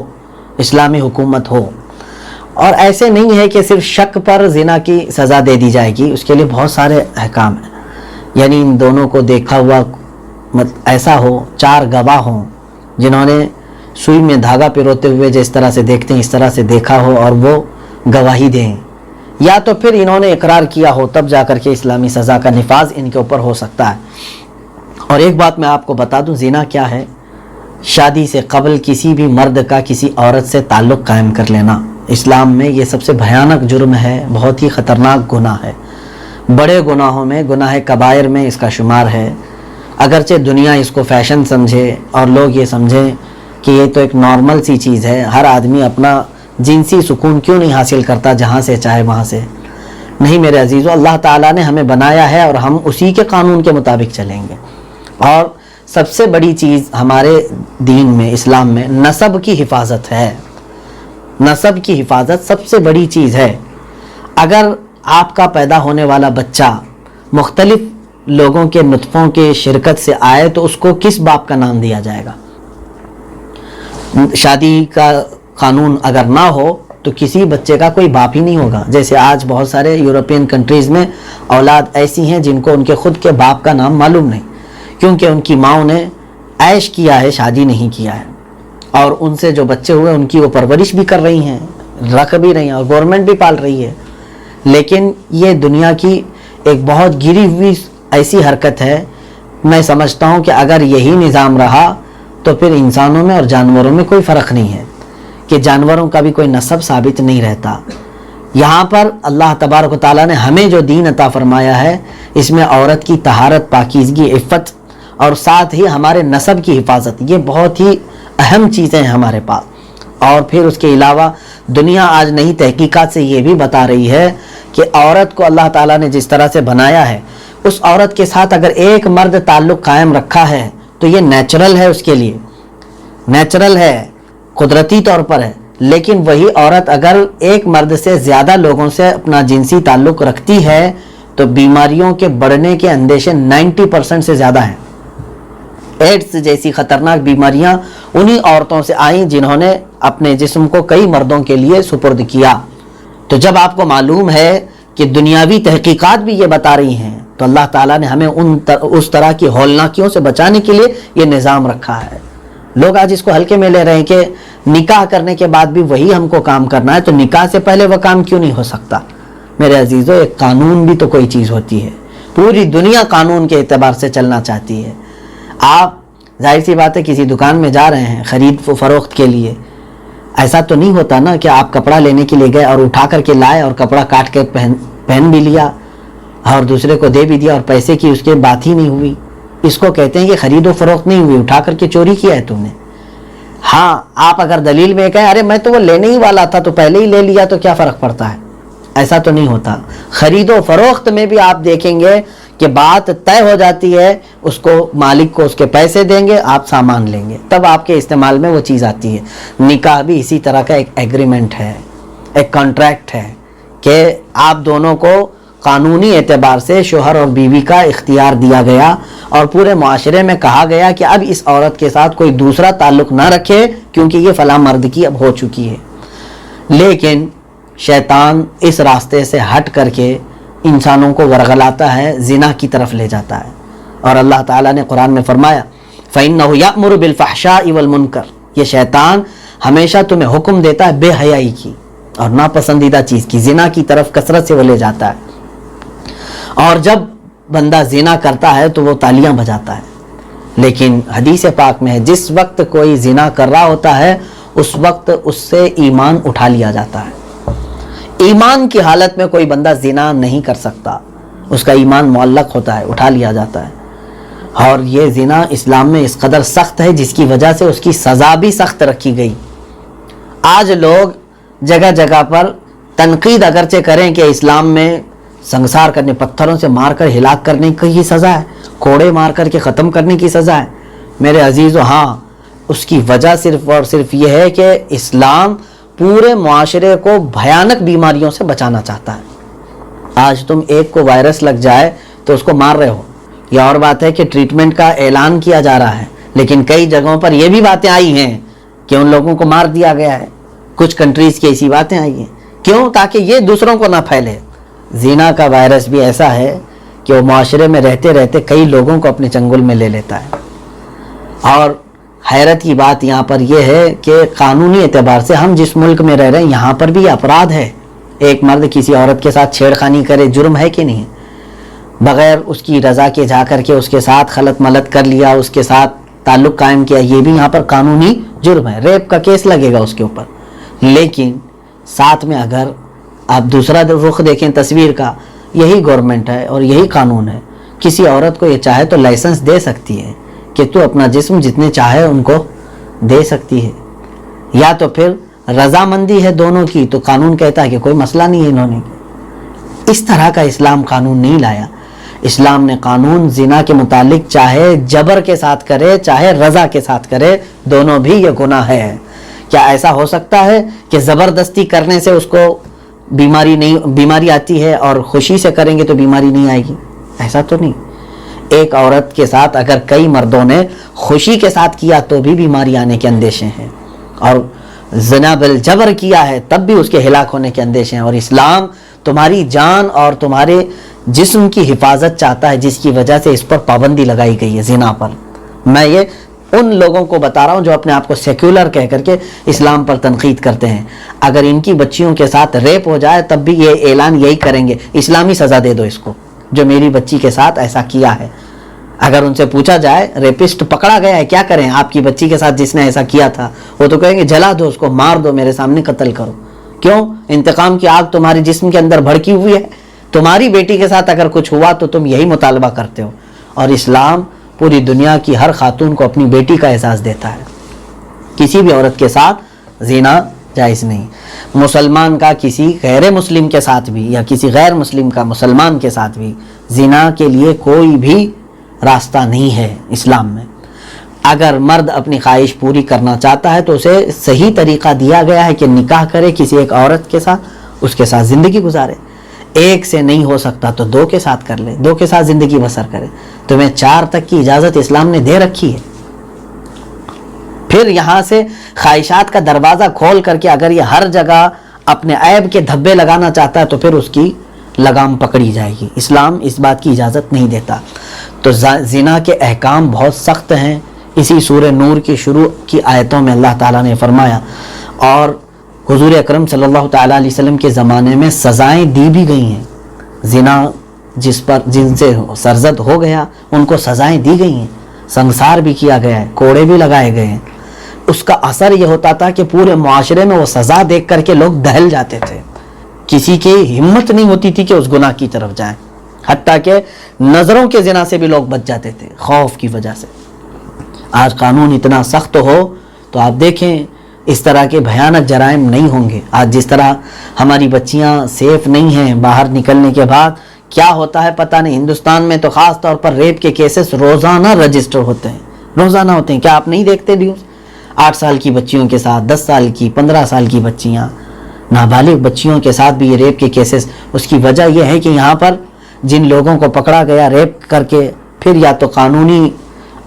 اسلامی حکومت ہو۔ اور ایسے نہیں ہے کہ صرف شک پر زنا کی سزا دے دی جائے گی، اس کے لیے بہت سارے احکام ہیں۔ یعنی ان دونوں کو دیکھا ہوا ایسا ہو، 4 گواہ ہوں جنہوں نے سوئی میں دھاگا پیروتے ہوئے جس طرح سے دیکھتے ہیں اس طرح سے دیکھا ہو اور وہ گواہی دیں، یا تو پھر انہوں نے اقرار کیا ہو، تب جا کر کے اسلامی سزا کا نفاذ ان کے اوپر ہو سکتا ہے۔ اور ایک بات میں آپ کو بتا دوں، زنا کیا ہے؟ شادی سے قبل کسی بھی مرد کا کسی عورت سے تعلق قائم کر لینا اسلام میں یہ سب سے بھیانک جرم ہے، بہت ہی خطرناک گناہ ہے۔ بڑے گناہوں میں، گناہ کبائر میں اس کا شمار ہے۔ اگرچہ دنیا اس کو فیشن سمجھے اور لوگ یہ سمجھیں کہ یہ تو ایک نارمل سی چیز ہے، ہر آدمی اپنا جنسی سکون کیوں نہیں حاصل کرتا جہاں سے چاہے وہاں سے؟ نہیں میرے عزیزو، اللہ تعالیٰ نے ہمیں بنایا ہے اور ہم اسی کے قانون کے مطابق چلیں گے۔ اور سب سے بڑی چیز ہمارے دین میں، اسلام میں، نسب کی حفاظت ہے۔ نسب کی حفاظت سب سے بڑی چیز ہے۔ اگر آپ کا پیدا ہونے والا بچہ مختلف لوگوں کے نطفوں کے شرکت سے آئے تو اس کو کس باپ کا نام دیا جائے گا؟ شادی کا قانون اگر نہ ہو تو کسی بچے کا کوئی باپ ہی نہیں ہوگا۔ جیسے آج بہت سارے یورپین کنٹریز میں اولاد ایسی ہیں جن کو ان کے خود کے باپ کا نام معلوم نہیں، کیونکہ ان کی ماں نے عیش کیا ہے، شادی نہیں کیا ہے، اور ان سے جو بچے ہوئے ان کی وہ پرورش بھی کر رہی ہیں، رکھ بھی رہی ہیں، اور گورنمنٹ بھی پال رہی ہے۔ لیکن یہ دنیا کی ایک بہت گری ہوئی ایسی حرکت ہے۔ میں سمجھتا ہوں کہ اگر یہی نظام رہا تو پھر انسانوں میں اور جانوروں میں کوئی فرق نہیں ہے، کہ جانوروں کا بھی کوئی نسب ثابت نہیں رہتا۔ یہاں پر اللہ تبارک و تعالیٰ نے ہمیں جو دین عطا فرمایا ہے، اس میں عورت کی طہارت، پاکیزگی، عفت اور ساتھ ہی ہمارے نسب کی حفاظت، یہ بہت ہی اہم چیزیں ہیں ہمارے پاس۔ اور پھر اس کے علاوہ دنیا آج نئی تحقیقات سے یہ بھی بتا رہی ہے کہ عورت کو اللہ تعالیٰ نے جس طرح سے بنایا ہے، اس عورت کے ساتھ اگر ایک مرد تعلق قائم رکھا ہے تو یہ نیچرل ہے، اس کے لیے نیچرل ہے، قدرتی طور پر ہے۔ لیکن وہی عورت اگر ایک مرد سے زیادہ لوگوں سے اپنا جنسی تعلق رکھتی ہے تو بیماریوں کے بڑھنے کے اندیشے 90% سے زیادہ ہیں۔ ایڈز جیسی خطرناک بیماریاں انہی عورتوں سے آئیں جنہوں نے اپنے جسم کو کئی مردوں کے لیے سپرد کیا۔ تو جب آپ کو معلوم ہے کہ دنیاوی تحقیقات بھی یہ بتا رہی ہیں تو اللہ تعالیٰ نے ہمیں اس طرح کی ہولناکیوں سے بچانے کے لیے یہ نظام رکھا ہے۔ لوگ آج اس کو ہلکے میں لے رہے ہیں کہ نکاح کرنے کے بعد بھی وہی ہم کو کام کرنا ہے، تو نکاح سے پہلے وہ کام کیوں نہیں ہو سکتا؟ میرے عزیزو، ایک قانون بھی تو کوئی چیز ہوتی ہے۔ پوری دنیا قانون کے اعتبار سے چلنا چاہتی ہے۔ آپ ظاہر سی بات ہے کسی دکان میں جا رہے ہیں خرید و فروخت کے لیے، ایسا تو نہیں ہوتا نا کہ آپ کپڑا لینے کے لیے گئے اور اٹھا کر کے لائے اور کپڑا کاٹ کے پہن بھی لیا اور دوسرے کو دے بھی دیا اور پیسے کی اس کے بات ہی نہیں ہوئی۔ اس کو کہتے ہیں کہ خرید و فروخت نہیں ہوئی، اٹھا کر کے چوری کیا ہے تم نے۔ ہاں، آپ اگر دلیل میں کہیں ارے میں تو وہ لینے ہی والا تھا تو پہلے ہی لے لیا تو کیا فرق پڑتا ہے؟ ایسا تو نہیں ہوتا۔ خرید و فروخت میں بھی آپ دیکھیں گے کہ بات طے ہو جاتی ہے، اس کو مالک کو اس کے پیسے دیں گے، آپ سامان لیں گے، تب آپ کے استعمال میں وہ چیز آتی ہے۔ نکاح بھی اسی طرح کا ایک ایگریمنٹ ہے، ایک کانٹریکٹ ہے کہ آپ دونوں کو قانونی اعتبار سے شوہر اور بیوی کا اختیار دیا گیا اور پورے معاشرے میں کہا گیا کہ اب اس عورت کے ساتھ کوئی دوسرا تعلق نہ رکھے کیونکہ یہ فلاں مرد کی اب ہو چکی ہے۔ لیکن شیطان اس راستے سے ہٹ کر کے انسانوں کو ورغلاتا ہے، زنا کی طرف لے جاتا ہے۔ اور اللہ تعالیٰ نے قرآن میں فرمایا فَإِنَّهُ يَأْمُرُ بِالْفَحْشَاءِ وَالْمُنْكَرِ، یہ شیطان ہمیشہ تمہیں حکم دیتا ہے بے حیائی کی اور ناپسندیدہ چیز کی، زنا کی طرف کثرت سے وہ لے جاتا ہے۔ اور جب بندہ زنا کرتا ہے تو وہ تالیاں بجاتا ہے، لیکن حدیث پاک میں ہے جس وقت کوئی زنا کر رہا ہوتا ہے اس وقت اس سے ایمان اٹھا لیا جاتا ہے۔ ایمان کی حالت میں کوئی بندہ زنا نہیں کر سکتا، اس کا ایمان معلق ہوتا ہے، اٹھا لیا جاتا ہے۔ اور یہ زنا اسلام میں اس قدر سخت ہے جس کی وجہ سے اس کی سزا بھی سخت رکھی گئی۔ آج لوگ جگہ جگہ پر تنقید اگرچہ کریں کہ اسلام میں سنگسار کرنے، پتھروں سے مار کر ہلاک کرنے کی سزا ہے، کوڑے مار کر کے ختم کرنے کی سزا ہے، میرے عزیزو ہاں، اس کی وجہ صرف اور صرف یہ ہے کہ اسلام پورے معاشرے کو بھیانک بیماریوں سے بچانا چاہتا ہے۔ آج تم ایک کو وائرس لگ جائے تو اس کو مار رہے ہو، یہ اور بات ہے کہ ٹریٹمنٹ کا اعلان کیا جا رہا ہے، لیکن کئی جگہوں پر یہ بھی باتیں آئی ہیں کہ ان لوگوں کو مار دیا گیا ہے. کچھ کنٹریز کی ایسی باتیں آئی ہیں. کیوں؟ تاکہ یہ دوسروں کو نہ پھیلے. زنا کا وائرس بھی ایسا ہے کہ وہ معاشرے میں رہتے رہتے کئی لوگوں کو اپنے چنگل میں لے لیتا ہے. اور حیرت کی بات یہاں پر یہ ہے کہ قانونی اعتبار سے ہم جس ملک میں رہ رہے ہیں یہاں پر بھی یہ اپرادھ ہے. ایک مرد کسی عورت کے ساتھ چھیڑخانی کرے، جرم ہے کہ نہیں؟ بغیر اس کی رضا کے جا کر کے اس کے ساتھ خلط ملط کر لیا، اس کے ساتھ تعلق قائم کیا، یہ بھی یہاں پر قانونی جرم ہے. ریپ کا کیس لگے گا اس کے اوپر. لیکن ساتھ میں اگر آپ دوسرا رخ دیکھیں تصویر کا، یہی گورنمنٹ ہے اور یہی قانون ہے. کسی عورت کو یہ چاہے تو لائسنس دے سکتی ہے کہ تو اپنا جسم جتنے چاہے ان کو دے سکتی ہے. یا تو پھر رضامندی ہے دونوں کی تو قانون کہتا ہے کہ کوئی مسئلہ نہیں ہے. انہوں نے اس طرح کا اسلام قانون نہیں لایا. اسلام نے قانون زنا کے متعلق چاہے جبر کے ساتھ کرے چاہے رضا کے ساتھ کرے، دونوں بھی یہ گناہ ہے. کیا ایسا ہو سکتا ہے کہ زبردستی کرنے سے اس کو بیماری آتی ہے اور خوشی سے کریں گے تو بیماری نہیں آئے گی؟ ایسا تو نہیں. ایک عورت کے ساتھ اگر کئی مردوں نے خوشی کے ساتھ کیا تو بھی بیماری آنے کے اندیشے ہیں، اور زنا بالجبر کیا ہے تب بھی اس کے ہلاک ہونے کے اندیشے ہیں. اور اسلام تمہاری جان اور تمہارے جسم کی حفاظت چاہتا ہے، جس کی وجہ سے اس پر پابندی لگائی گئی ہے زنا پر. میں یہ ان لوگوں کو بتا رہا ہوں جو اپنے آپ کو سیکولر کہہ کر کے اسلام پر تنقید کرتے ہیں. اگر ان کی بچیوں کے ساتھ ریپ ہو جائے تب بھی یہ اعلان یہی کریں گے، اسلامی سزا دے دو اس کو جو میری بچی کے ساتھ ایسا کیا ہے. اگر ان سے پوچھا جائے ریپسٹ پکڑا گیا ہے کیا کریں آپ کی بچی کے ساتھ جس نے ایسا کیا تھا، وہ تو کہیں گے جلا دو اس کو، مار دو، میرے سامنے قتل کرو. کیوں؟ انتقام کی آگ تمہارے جسم کے اندر بھڑکی ہوئی ہے. تمہاری بیٹی کے ساتھ اگر کچھ ہوا تو تم یہی مطالبہ کرتے ہو. اور اسلام پوری دنیا کی ہر خاتون کو اپنی بیٹی کا احساس دیتا ہے. کسی بھی عورت کے ساتھ زنا جائز نہیں. مسلمان کا کسی غیر مسلم کے ساتھ بھی یا کسی غیر مسلم کا مسلمان کے ساتھ بھی زنا کے لیے کوئی بھی راستہ نہیں ہے اسلام میں. اگر مرد اپنی خواہش پوری کرنا چاہتا ہے تو اسے صحیح طریقہ دیا گیا ہے کہ نکاح کرے کسی ایک عورت کے ساتھ، اس کے ساتھ زندگی گزارے. ایک سے نہیں ہو سکتا تو دو کے ساتھ کر لے، دو کے ساتھ زندگی بسر کرے. تمہیں 4 تک کی اجازت اسلام نے دے رکھی ہے. پھر یہاں سے خواہشات کا دروازہ کھول کر کے اگر یہ ہر جگہ اپنے عیب کے دھبے لگانا چاہتا ہے تو پھر اس کی لگام پکڑی جائے گی. اسلام اس بات کی اجازت نہیں دیتا. تو زنا کے احکام بہت سخت ہیں. اسی سورہ نور کی شروع کی آیتوں میں اللہ تعالیٰ نے فرمایا، اور حضور اکرم صلی اللہ تعالیٰ علیہ وسلم کے زمانے میں سزائیں دی بھی گئی ہیں. زنا جن سے سرزد ہو گیا ان کو سزائیں دی گئی ہیں، سنسار بھی کیا گیا ہے، کوڑے بھی لگائے گئے ہیں. اس کا اثر یہ ہوتا تھا کہ پورے معاشرے میں وہ سزا دیکھ کر کے لوگ دہل جاتے تھے. کسی کی ہمت نہیں ہوتی تھی کہ اس گناہ کی طرف جائیں، حتیٰ کہ نظروں کے زنا سے بھی لوگ بچ جاتے تھے خوف کی وجہ سے. آج قانون اتنا سخت ہو تو آپ دیکھیں اس طرح کے بھیانک جرائم نہیں ہوں گے. آج جس طرح ہماری بچیاں سیف نہیں ہیں باہر نکلنے کے بعد، کیا ہوتا ہے پتہ نہیں. ہندوستان میں تو خاص طور پر ریپ کے کیسز روزانہ رجسٹر ہوتے ہیں، روزانہ ہوتے ہیں. کیا آپ نہیں دیکھتے نیوز؟ 8 سال کی بچیوں کے ساتھ، 10 سال کی، 15 سال کی بچیاں، نابالغ بچیوں کے ساتھ بھی یہ ریپ کے کیسز. اس کی وجہ یہ ہے کہ یہاں پر جن لوگوں کو پکڑا گیا ریپ کر کے، پھر یا تو قانونی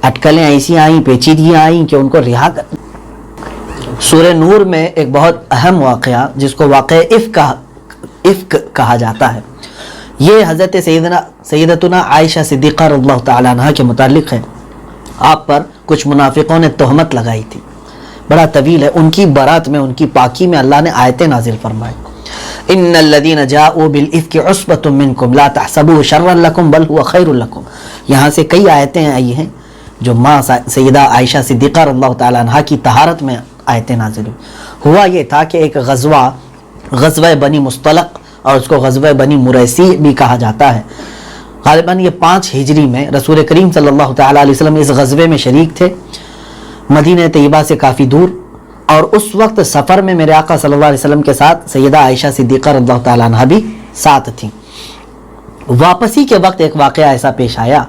اٹکلیں ایسی آئیں، پیچیدگیاں آئیں کہ ان کو رہا کر. سورہ نور میں ایک بہت اہم واقعہ جس کو واقعہ افک کہا جاتا ہے، یہ حضرت سیدتنا عائشہ صدیقہ رضی اللہ تعالیٰ عنہ کے متعلق ہے. آپ پر کچھ منافقوں نے تہمت لگائی تھی، بڑا طویل ہے. ان کی برات میں، ان کی پاکی میں اللہ نے آیتیں نازل فرمائی. ان الذين جاءوا بالافك عصبة منكم لا تحسبوه شرا لكم بل هو خير لكم. یہاں سے کئی آیتیں آئی ہیں جو ماں سیدہ عائشہ صدیقہ رضی اللہ تعالیٰ عنہ کی طہارت میں آیتیں نازل ہوئی. ہوا یہ تھا کہ ایک غزوہ بنی مصطلق، اور اس کو غزوہ بنی مریسی بھی کہا جاتا ہے. غالباً یہ 5 ہجری میں رسول کریم صلی اللہ تعالیٰ علیہ وسلم اس غزوے میں شریک تھے، مدینہ طیبہ سے کافی دور. اور اس وقت سفر میں میرے آقا صلی اللہ علیہ وسلم کے ساتھ سیدہ عائشہ صدیقہ رضی اللہ تعالیٰ عنہ بھی ساتھ تھیں. واپسی کے وقت ایک واقعہ ایسا پیش آیا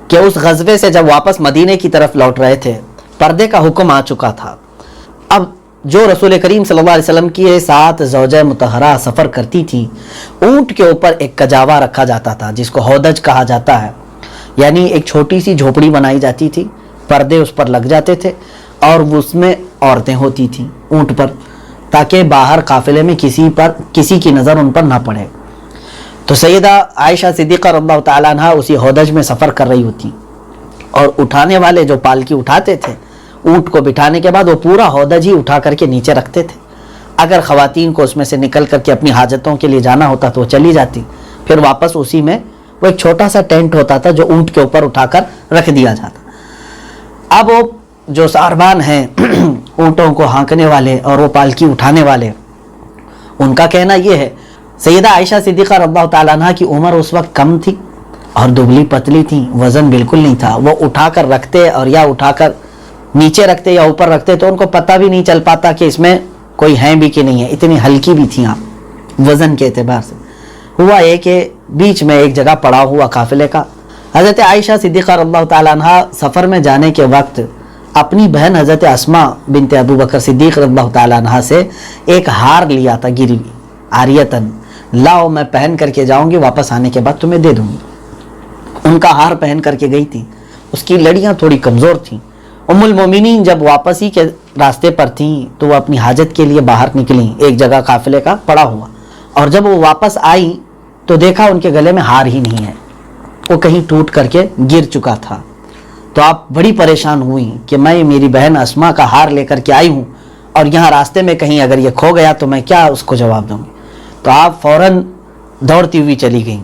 کہ اس غزوے سے جب واپس مدینہ کی طرف لوٹ رہے تھے، پردے کا حکم آ چکا تھا. اب جو رسول کریم صلی اللہ علیہ وسلم کے ساتھ زوجہ مطہرہ سفر کرتی تھی، اونٹ کے اوپر ایک کجاوا رکھا جاتا تھا جس کو ہودج کہا جاتا ہے. یعنی ایک چھوٹی سی جھوپڑی بنائی جاتی تھی، پردے اس پر لگ جاتے تھے اور اس میں عورتیں ہوتی تھیں اونٹ پر، تاکہ باہر قافلے میں کسی کی نظر ان پر نہ پڑے۔ تو سیدہ عائشہ صدیقہ رضی اللہ تعالیٰ عنہ اسی ہودج میں سفر کر رہی ہوتی، اور اٹھانے والے جو پالکی اٹھاتے تھے اونٹ کو بٹھانے کے بعد وہ پورا ہودج ہی اٹھا کر کے نیچے رکھتے تھے۔ اگر خواتین کو اس میں سے نکل کر کے اپنی حاجتوں کے لیے جانا ہوتا تو وہ چلی جاتی، پھر واپس اسی میں وہ ایک چھوٹا سا ٹینٹ ہوتا تھا جو اونٹ کے اوپر اٹھا کر رکھ دیا جاتا۔ اب وہ جو ساربان ہیں اونٹوں کو ہانکنے والے اور وہ پالکی اٹھانے والے، ان کا کہنا یہ ہے، سیدہ عائشہ صدیقہ رضی اللہ تعالیٰ عنہ کی عمر اس وقت کم تھی اور دبلی پتلی تھی، وزن بالکل نہیں تھا، وہ اٹھا کر رکھتے اور یا اٹھا کر نیچے رکھتے یا اوپر رکھتے تو ان کو پتہ بھی نہیں چل پاتا کہ اس میں کوئی ہیں بھی کہ نہیں ہے، اتنی ہلکی بھی تھیں آپ وزن کے اعتبار سے۔ ہوا یہ کہ بیچ میں ایک جگہ پڑا ہوا قافلے کا، حضرت عائشہ صدیقہ رضی اللہ تعالیٰ عنہ سفر میں جانے کے وقت اپنی بہن حضرت اسماء بنت ابو بکر صدیق رضی اللہ تعالیٰ عنہ سے ایک ہار لیا تھا گری ہوئی، عاریتن، لاؤ میں پہن کر کے جاؤں گی، واپس آنے کے بعد تمہیں دے دوں گی۔ ان کا ہار پہن کر کے گئی تھی، اس کی لڑیاں تھوڑی کمزور تھیں۔ ام المومنین جب واپسی کے راستے پر تھیں تو وہ اپنی حاجت کے لیے باہر نکلیں، ایک جگہ قافلے کا پڑا ہوا، اور جب وہ واپس آئیں تو دیکھا ان کے گلے میں ہار ہی نہیں ہے، وہ کہیں ٹوٹ کر کے گر چکا تھا۔ تو آپ بڑی پریشان ہوئی کہ میں میری بہن اسماء کا ہار لے کر کے آئی ہوں اور یہاں راستے میں کہیں اگر یہ کھو گیا تو میں کیا اس کو جواب دوں گی۔ تو آپ فوراً دوڑتی ہوئی چلی گئیں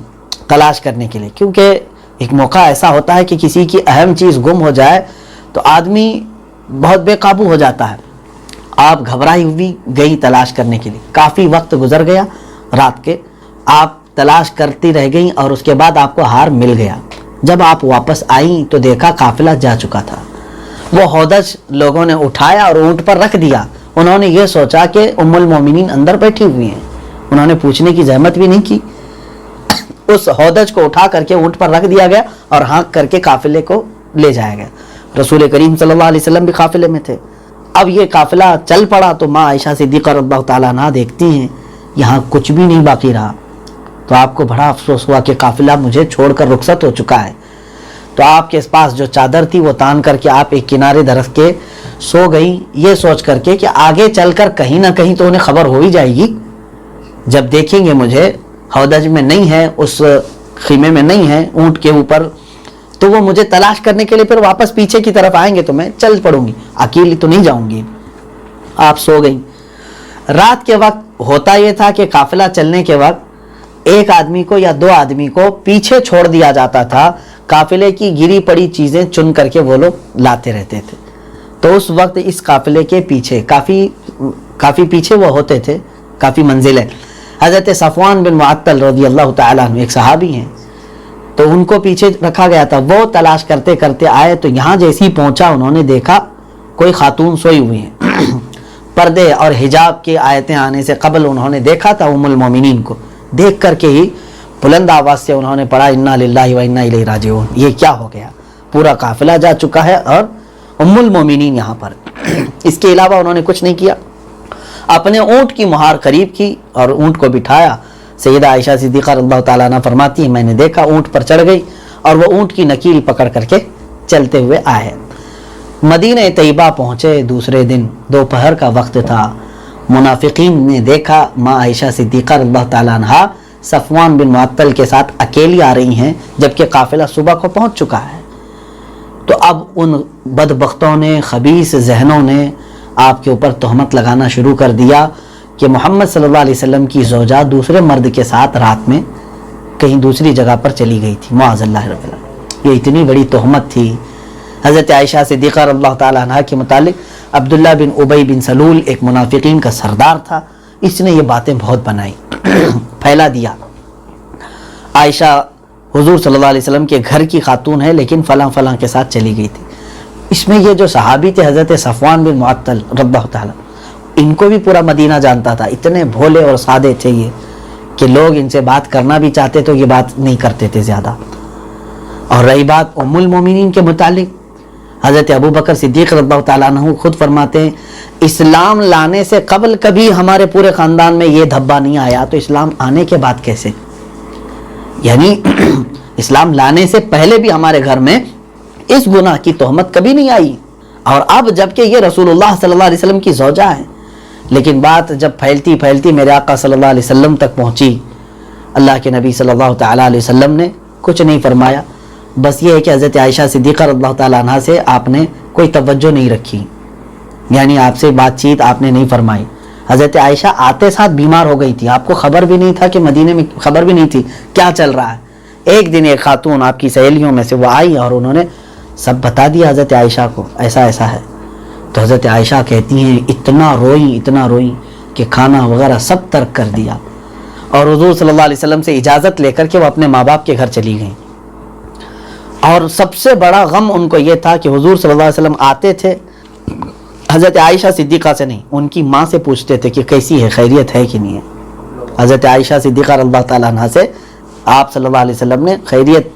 تلاش کرنے کے لیے، کیونکہ ایک موقع ایسا ہوتا ہے کہ کسی کی اہم چیز گم ہو جائے تو آدمی بہت بے قابو ہو جاتا ہے۔ آپ گھبرائی ہوئی گئی تلاش کرنے کے لیے، کافی وقت گزر گیا رات کے، آپ تلاش کرتی رہ گئیں اور اس کے بعد آپ کو ہار مل گیا۔ جب آپ واپس آئیں تو دیکھا قافلہ جا چکا تھا، وہ ہودج لوگوں نے اٹھایا اور اونٹ پر رکھ دیا۔ انہوں نے یہ سوچا کہ ام المومنین اندر بیٹھی ہوئی ہیں، انہوں نے پوچھنے کی زحمت بھی نہیں کی، اس ہودج کو اٹھا کر کے اونٹ پر رکھ دیا گیا اور ہانک کر کے قافلے کو لے جایا گیا۔ رسول کریم صلی اللہ علیہ وسلم بھی قافلے میں تھے۔ اب یہ قافلہ چل پڑا تو ماں عائشہ صدیقہ رضی اللہ تعالیٰ عنہ دیکھتی ہیں یہاں کچھ بھی نہیں باقی رہا، تو آپ کو بڑا افسوس ہوا کہ قافلہ مجھے چھوڑ کر رخصت ہو چکا ہے۔ تو آپ کے پاس جو چادر تھی وہ تان کر کے آپ ایک کنارے درخت کے سو گئی، یہ سوچ کر کے کہ آگے چل کر کہیں نہ کہیں تو انہیں خبر ہو ہی جائے گی، جب دیکھیں گے مجھے ہودج میں نہیں ہے، اس خیمے میں نہیں ہے اونٹ کے اوپر، تو وہ مجھے تلاش کرنے کے لیے پھر واپس پیچھے کی طرف آئیں گے تو میں چل پڑوں گی، اکیلی تو نہیں جاؤں گی۔ آپ سو گئیں۔ رات کے وقت ہوتا یہ تھا کہ قافلہ چلنے کے وقت ایک آدمی کو یا دو آدمی کو پیچھے چھوڑ دیا جاتا تھا، قافلے کی گری پڑی چیزیں چن کر کے وہ لوگ لاتے رہتے تھے۔ تو اس وقت اس قافلے کے پیچھے کافی پیچھے وہ ہوتے تھے، کافی منزلیں، حضرت صفوان بن معطل رضی اللہ تعالیٰ عنہ ایک صحابی ہیں، تو ان کو پیچھے رکھا گیا تھا۔ وہ تلاش کرتے کرتے آئے تو یہاں جیسی پہنچا انہوں نے دیکھا کوئی خاتون سوئی ہوئی ہیں، پردے اور حجاب کی آیتیں آنے سے قبل انہوں نے دیکھا تھا ام المومنین کو، دیکھ کر کے ہی بلند آواز سے انہوں نے پڑھا انا للہ و انا الیہ راجعون۔ یہ کیا ہو گیا، پورا قافلہ جا چکا ہے اور ام المومنین یہاں پر۔ اس کے علاوہ انہوں نے کچھ نہیں کیا، اپنے اونٹ کی مہار قریب کی اور اونٹ کو بٹھایا۔ سیدہ عائشہ صدیقہ رضی اللہ تعالیٰ عنہ فرماتی ہیں میں نے دیکھا اونٹ پر چڑھ گئی اور وہ اونٹ کی نکیل پکڑ کر کے چلتے ہوئے آئے۔ مدینہ طیبہ پہنچے، دوسرے دن دوپہر کا وقت تھا۔ منافقین نے دیکھا ماں عائشہ صدیقہ رضی اللہ تعالیٰ عنہ صفوان بن معطل کے ساتھ اکیلی آ رہی ہیں جبکہ قافلہ صبح کو پہنچ چکا ہے۔ تو اب ان بدبختوں نے، خبیث ذہنوں نے آپ کے اوپر تہمت لگانا شروع کر دیا کہ محمد صلی اللہ علیہ وسلم کی زوجہ دوسرے مرد کے ساتھ رات میں کہیں دوسری جگہ پر چلی گئی تھی، معاذ اللہ رب العالمین۔ یہ اتنی بڑی تہمت تھی۔ حضرت عائشہ صدیقہ رضی اللہ تعالیٰ عنہ کے متعلق عبداللہ بن ابی بن سلول ایک منافقین کا سردار تھا، اس نے یہ باتیں بہت بنائی، پھیلا دیا۔ عائشہ حضور صلی اللہ علیہ وسلم کے گھر کی خاتون ہے لیکن فلاں فلاں کے ساتھ چلی گئی تھی۔ اس میں یہ جو صحابی تھے حضرت صفوان بن معطل رضی اللہ تعالیٰ، ان کو بھی پورا مدینہ جانتا تھا، اتنے بھولے اور سادے تھے یہ کہ لوگ ان سے بات کرنا بھی چاہتے تو یہ بات نہیں کرتے تھے زیادہ۔ اور رہی بات ام المومنین کے متعلق، حضرت ابو بکر صدیق رضی اللہ تعالیٰ عنہ خود فرماتے ہیں اسلام لانے سے قبل کبھی ہمارے پورے خاندان میں یہ دھبا نہیں آیا، تو اسلام آنے کے بعد کیسے؟ یعنی اسلام لانے سے پہلے بھی ہمارے گھر میں اس گناہ کی تہمت کبھی نہیں آئی، اور اب جبکہ یہ رسول اللہ صلی اللہ علیہ وسلم کی زوجہ ہیں، لیکن بات جب پھیلتی پھیلتی میرے آقا صلی اللہ علیہ وسلم تک پہنچی، اللہ کے نبی صلی اللہ تعالیٰ علیہ وسلم نے کچھ نہیں فرمایا، بس یہ ہے کہ حضرت عائشہ صدیقہ رضی اللہ تعالیٰ عنہ سے آپ نے کوئی توجہ نہیں رکھی، یعنی آپ سے بات چیت آپ نے نہیں فرمائی۔ حضرت عائشہ آتے ساتھ بیمار ہو گئی تھی، آپ کو خبر بھی نہیں تھا کہ مدینے میں خبر بھی نہیں تھی کیا چل رہا ہے۔ ایک دن ایک خاتون آپ کی سہیلیوں میں سے وہ آئی اور انہوں نے سب بتا دیا حضرت عائشہ کو، ایسا ایسا ہے۔ تو حضرت عائشہ کہتی ہیں اتنا روئیں کہ کھانا وغیرہ سب ترک کر دیا، اور حضور صلی اللہ علیہ وسلم سے اجازت لے کر کے وہ اپنے ماں باپ کے گھر چلی گئیں۔ اور سب سے بڑا غم ان کو یہ تھا کہ حضور صلی اللہ علیہ وسلم آتے تھے حضرت عائشہ صدیقہ سے نہیں، ان کی ماں سے پوچھتے تھے کہ کیسی ہے، خیریت ہے کہ نہیں ہے۔ حضرت عائشہ صدیقہ رضی اللہ تعالیٰ عنہ سے آپ صلی اللہ علیہ وسلم نے خیریت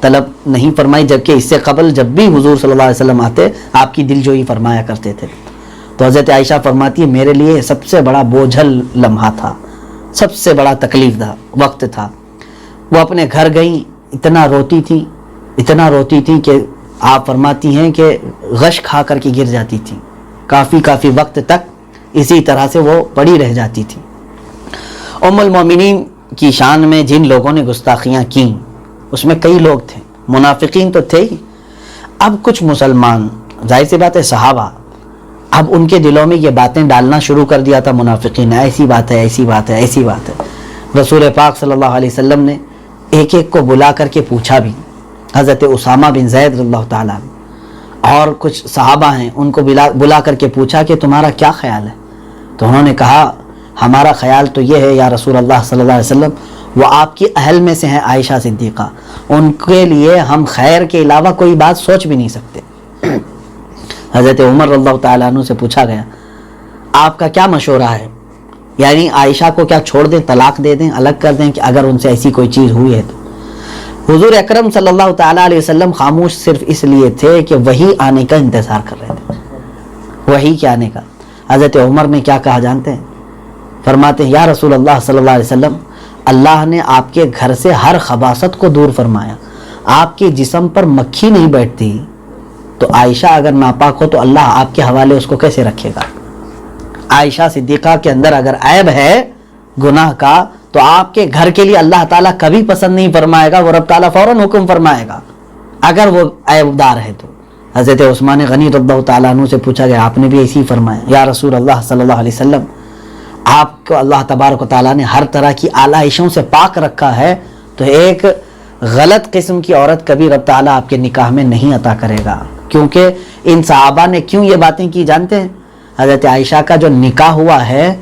طلب نہیں فرمائی، جبکہ اس سے قبل جب بھی حضور صلی اللہ علیہ وسلم آتے آپ کی دلجوئی فرمایا کرتے تھے۔ تو حضرت عائشہ فرماتی ہے میرے لیے سب سے بڑا بوجھل لمحہ تھا، سب سے بڑا تکلیف دہ وقت تھا۔ وہ اپنے گھر گئیں، اتنا روتی تھی کہ آپ فرماتی ہیں کہ غش کھا کر کے گر جاتی تھی، کافی وقت تک اسی طرح سے وہ پڑی رہ جاتی تھی۔ ام المومنین کی شان میں جن لوگوں نے گستاخیاں کیں اس میں کئی لوگ تھے، منافقین تو تھے ہی، اب کچھ مسلمان، ظاہر سی بات ہے صحابہ، اب ان کے دلوں میں یہ باتیں ڈالنا شروع کر دیا تھا منافقین، ایسی بات ہے۔ رسول پاک صلی اللہ علیہ وسلم نے ایک ایک کو بلا کر کے پوچھا بھی، حضرت اسامہ بن زید رضی اللہ تعالیٰ اور کچھ صحابہ ہیں ان کو بلا کر کے پوچھا کہ تمہارا کیا خیال ہے؟ تو انہوں نے کہا ہمارا خیال تو یہ ہے یا رسول اللہ صلی اللہ علیہ وسلم، وہ آپ کی اہل میں سے ہیں عائشہ صدیقہ، ان کے لیے ہم خیر کے علاوہ کوئی بات سوچ بھی نہیں سکتے۔ حضرت عمر رضی اللہ تعالیٰ عنہ سے پوچھا گیا آپ کا کیا مشورہ ہے، یعنی عائشہ کو کیا چھوڑ دیں، طلاق دے دیں، الگ کر دیں، کہ اگر ان سے ایسی کوئی چیز ہوئی ہے تو؟ حضور اکرم صلی اللہ تعالیٰ علیہ وسلم خاموش صرف اس لیے تھے کہ وحی آنے کا انتظار کر رہے تھے، وحی کے آنے کا۔ حضرت عمر نے کیا کہا جانتے ہیں؟ فرماتے ہیں یا رسول اللہ صلی اللہ علیہ وسلم، اللہ نے آپ کے گھر سے ہر خباثت کو دور فرمایا، آپ کے جسم پر مکھی نہیں بیٹھتی، تو عائشہ اگر ناپاک ہو تو اللہ آپ کے حوالے اس کو کیسے رکھے گا؟ عائشہ صدیقہ کے اندر اگر عیب ہے گناہ کا تو آپ کے گھر کے لیے اللہ تعالیٰ کبھی پسند نہیں فرمائے گا، وہ رب تعالیٰ فوراً حکم فرمائے گا اگر وہ عیب دار ہے تو۔ حضرت عثمان غنی رضی اللہ تعالیٰ عنہ سے پوچھا گیا آپ نے بھی ایسی فرمایا یا رسول اللہ صلی اللہ علیہ وسلم، آپ کو اللہ تبارک و تعالیٰ نے ہر طرح کی آلائشوں سے پاک رکھا ہے، تو ایک غلط قسم کی عورت کبھی رب تعالیٰ آپ کے نکاح میں نہیں عطا کرے گا۔ کیونکہ ان صحابہ نے کیوں یہ باتیں کی جانتے ہیں؟ حضرت عائشہ کا جو نکاح ہوا ہے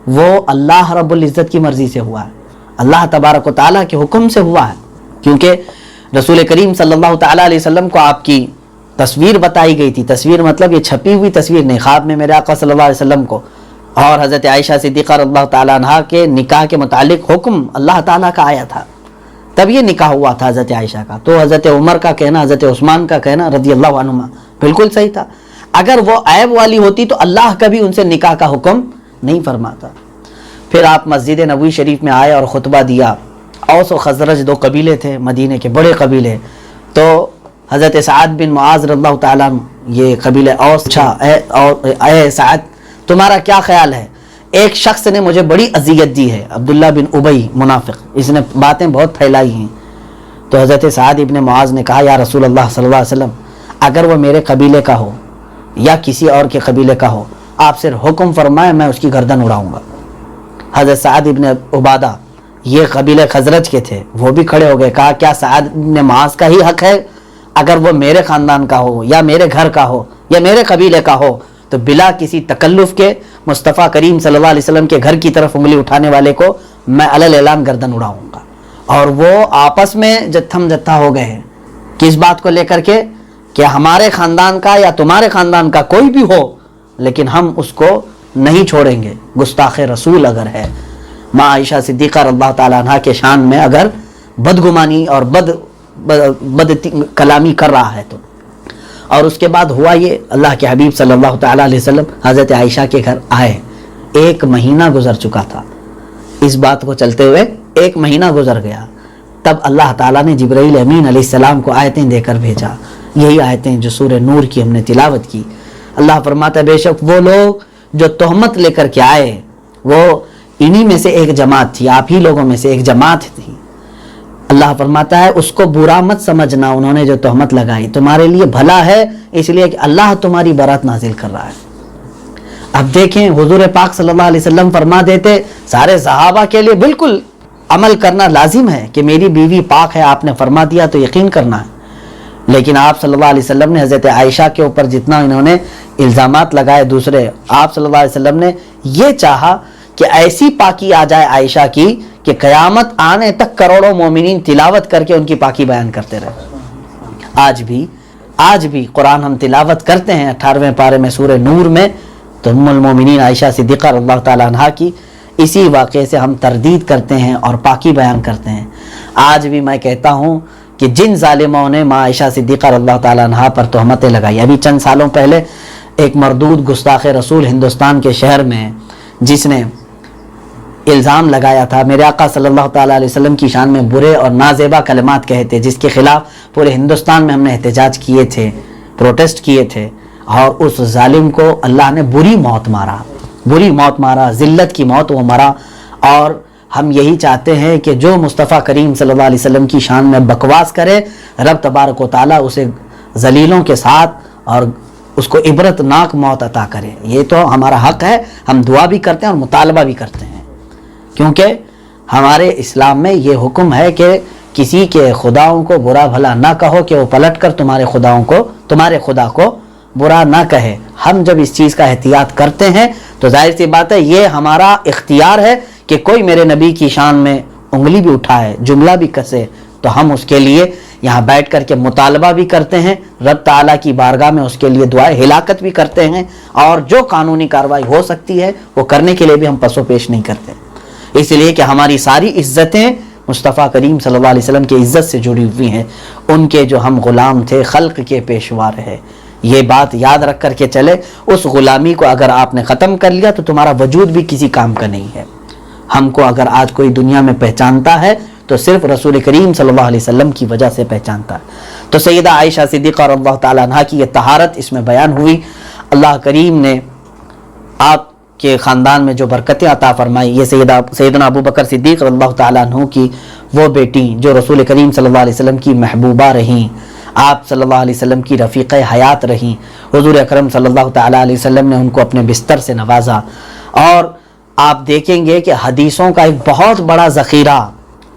وہ اللہ رب العزت کی مرضی سے ہوا ہے، اللہ تبارک و تعالیٰ کے حکم سے ہوا ہے، کیونکہ رسول کریم صلی اللہ تعالیٰ علیہ وسلم کو آپ کی تصویر بتائی گئی تھی، تصویر مطلب یہ چھپی ہوئی تصویر نہیں، خواب میں میرے آقا صلی اللہ علیہ وسلم کو اور حضرت عائشہ صدیقہ رضی اللہ تعالیٰ عنہ کے نکاح کے متعلق حکم اللہ تعالیٰ کا آیا تھا، تب یہ نکاح ہوا تھا حضرت عائشہ کا۔ تو حضرت عمر کا کہنا، حضرت عثمان کا کہنا رضی اللہ عنہما بالکل صحیح تھا، اگر وہ عیب والی ہوتی تو اللہ کبھی ان سے نکاح کا حکم نہیں فرماتا۔ پھر آپ مسجد نبوی شریف میں آئے اور خطبہ دیا۔ اوس و خزرج دو قبیلے تھے مدینے کے بڑے قبیلے، تو حضرت سعد بن معاذ رضی اللہ تعالیٰ یہ قبیلہ اوس پوچھا اے سعد تمہارا کیا خیال ہے؟ ایک شخص نے مجھے بڑی اذیت دی ہے، عبداللہ بن ابی منافق، اس نے باتیں بہت پھیلائی ہیں۔ تو حضرت سعد ابن معاذ نے کہا یا رسول اللہ صلی اللہ علیہ وسلم اگر وہ میرے قبیلے کا ہو یا کسی اور کے قبیلے کا ہو آپ صرف حکم فرمائے میں اس کی گردن اڑاؤں گا۔ حضرت سعد ابن عبادہ یہ قبیلہ خزرج کے تھے، وہ بھی کھڑے ہو گئے، کہا کیا سعد ابن معاذ کا ہی حق ہے؟ اگر وہ میرے خاندان کا ہو یا میرے گھر کا ہو یا میرے قبیلے کا ہو تو بلا کسی تکلف کے مصطفیٰ کریم صلی اللہ علیہ وسلم کے گھر کی طرف انگلی اٹھانے والے کو میں علل اعلان گردن اڑاؤں گا۔ اور وہ آپس میں جتھم جتھا ہو گئے ہیں کس بات کو لے کر کے کہ ہمارے خاندان کا یا تمہارے خاندان کا کوئی بھی ہو لیکن ہم اس کو نہیں چھوڑیں گے، گستاخ رسول اگر ہے، ماں عائشہ صدیقہ رضی اللہ تعالیٰ عنہ کے شان میں اگر بدگمانی اور بد کلامی کر رہا ہے تو۔ اور اس کے بعد ہوا یہ، اللہ کے حبیب صلی اللہ تعالیٰ علیہ وسلم حضرت عائشہ کے گھر آئے، 1 مہینہ گزر چکا تھا، اس بات کو چلتے ہوئے 1 مہینہ گزر گیا، تب اللہ تعالیٰ نے جبرائیل امین علیہ السلام کو آیتیں دے کر بھیجا. یہی آیتیں جو سورہ نور کی ہم نے تلاوت کی. اللہ فرماتا ہے بے شک وہ لوگ جو تہمت لے کر کے آئے وہ انہی میں سے ایک جماعت تھی, آپ ہی لوگوں میں سے ایک جماعت تھی. اللہ فرماتا ہے اس کو برا مت سمجھنا, انہوں نے جو تہمت لگائی تمہارے لیے بھلا ہے, اس لیے کہ اللہ تمہاری برات نازل کر رہا ہے. اب دیکھیں حضور پاک صلی اللہ علیہ وسلم فرما دیتے سارے صحابہ کے لیے بالکل عمل کرنا لازم ہے کہ میری بیوی پاک ہے, آپ نے فرما دیا تو یقین کرنا ہے. لیکن آپ صلی اللہ علیہ وسلم نے حضرت عائشہ کے اوپر جتنا انہوں نے الزامات لگائے دوسرے, آپ صلی اللہ علیہ وسلم نے یہ چاہا کہ ایسی پاکی آ جائے عائشہ کی کہ قیامت آنے تک کروڑوں مومنین تلاوت کر کے ان کی پاکی بیان کرتے رہے. آج بھی قرآن ہم تلاوت کرتے ہیں 18ویں پارے میں سورہ نور میں, تو ام المومنین عائشہ صدیقہ رضی اللہ تعالیٰ عنہا کی اسی واقعے سے ہم تردید کرتے ہیں اور پاکی بیان کرتے ہیں. آج بھی میں کہتا ہوں کہ جن ظالموں نے ماں عائشہ صدیقہ رضی اللہ تعالیٰ عنہا پر تہمتیں لگائی, ابھی چند سالوں پہلے ایک مردود گستاخ رسول ہندوستان کے شہر میں جس نے الزام لگایا تھا میرے آقا صلی اللہ تعالیٰ علیہ وسلم کی شان میں برے اور نازیبا کلمات کہے تھے, جس کے خلاف پورے ہندوستان میں ہم نے احتجاج کیے تھے, پروٹیسٹ کیے تھے, اور اس ظالم کو اللہ نے بری موت مارا, ذلت کی موت وہ مرا. اور ہم یہی چاہتے ہیں کہ جو مصطفیٰ کریم صلی اللہ علیہ وسلم کی شان میں بکواس کرے, رب تبارک و تعالیٰ اسے ذلیلوں کے ساتھ اور اس کو عبرت ناک موت عطا کرے. یہ تو ہمارا حق ہے, ہم دعا بھی کرتے ہیں اور مطالبہ بھی کرتے ہیں, کیونکہ ہمارے اسلام میں یہ حکم ہے کہ کسی کے خداؤں کو برا بھلا نہ کہو کہ وہ پلٹ کر تمہارے خدا کو برا نہ کہے. ہم جب اس چیز کا احتیاط کرتے ہیں تو ظاہر سی بات ہے یہ ہمارا اختیار ہے کہ کوئی میرے نبی کی شان میں انگلی بھی اٹھائے, جملہ بھی کسے, تو ہم اس کے لیے یہاں بیٹھ کر کے مطالبہ بھی کرتے ہیں, رب تعالیٰ کی بارگاہ میں اس کے لیے دعائے ہلاکت بھی کرتے ہیں, اور جو قانونی کارروائی ہو سکتی ہے وہ کرنے کے لیے بھی ہم پس و پیش نہیں کرتے, اس لیے کہ ہماری ساری عزتیں مصطفیٰ کریم صلی اللہ علیہ وسلم کی عزت سے جڑی ہوئی ہیں. ان کے جو ہم غلام تھے, خلق کے پیشوا رہے. یہ بات یاد رکھ کر کے چلے, اس غلامی کو اگر آپ نے ختم کر لیا تو تمہارا وجود بھی کسی کام کا نہیں ہے. ہم کو اگر آج کوئی دنیا میں پہچانتا ہے تو صرف رسول کریم صلی اللہ علیہ وسلم کی وجہ سے پہچانتا ہے. تو سیدہ عائشہ صدیقہ رضی اللہ تعالیٰ عنہا کی یہ طہارت اس میں بیان ہوئی. اللہ کریم نے آپ کے خاندان میں جو برکتیں عطا فرمائی, یہ سیدنا ابو بکر صدیق رضی اللہ تعالیٰ عنہ کی وہ بیٹی جو رسول کریم صلی اللہ علیہ وسلم کی محبوبہ رہیں, آپ صلی اللہ علیہ وسلم کی رفیقہ حیات رہیں. حضور اکرم صلی اللہ تعالیٰ علیہ وسلم نے ان کو اپنے بستر سے نوازا. اور آپ دیکھیں گے کہ حدیثوں کا ایک بہت بڑا ذخیرہ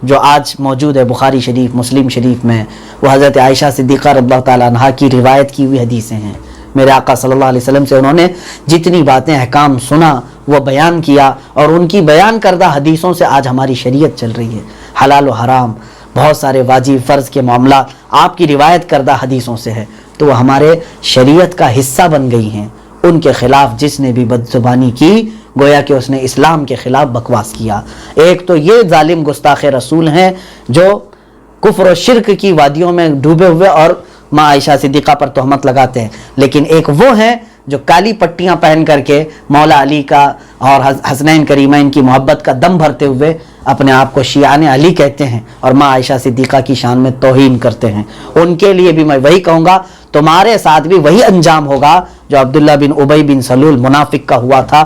جو آج موجود ہے بخاری شریف, مسلم شریف میں, وہ حضرت عائشہ صدیقہ رضی اللہ تعالیٰ عنہا کی روایت کی ہوئی حدیثیں ہیں. میرے آقا صلی اللہ علیہ وسلم سے انہوں نے جتنی باتیں احکام سنا وہ بیان کیا, اور ان کی بیان کردہ حدیثوں سے آج ہماری شریعت چل رہی ہے. حلال و حرام, بہت سارے واجب فرض کے معاملات آپ کی روایت کردہ حدیثوں سے ہے, تو وہ ہمارے شریعت کا حصہ بن گئی ہیں. ان کے خلاف جس نے بھی بدزبانی کی گویا کہ اس نے اسلام کے خلاف بکواس کیا. ایک تو یہ ظالم گستاخ رسول ہیں جو کفر و شرک کی وادیوں میں ڈوبے ہوئے اور ماں عائشہ صدیقہ پر تہمت لگاتے ہیں, لیکن ایک وہ ہیں جو کالی پٹیاں پہن کر کے مولا علی کا اور حسنین کریمین کی محبت کا دم بھرتے ہوئے اپنے آپ کو شیعان علی کہتے ہیں اور ماں عائشہ صدیقہ کی شان میں توہین کرتے ہیں. ان کے لیے بھی میں وہی کہوں گا, تمہارے ساتھ بھی وہی انجام ہوگا جو عبداللہ بن ابی بن سلول منافق کا ہوا تھا.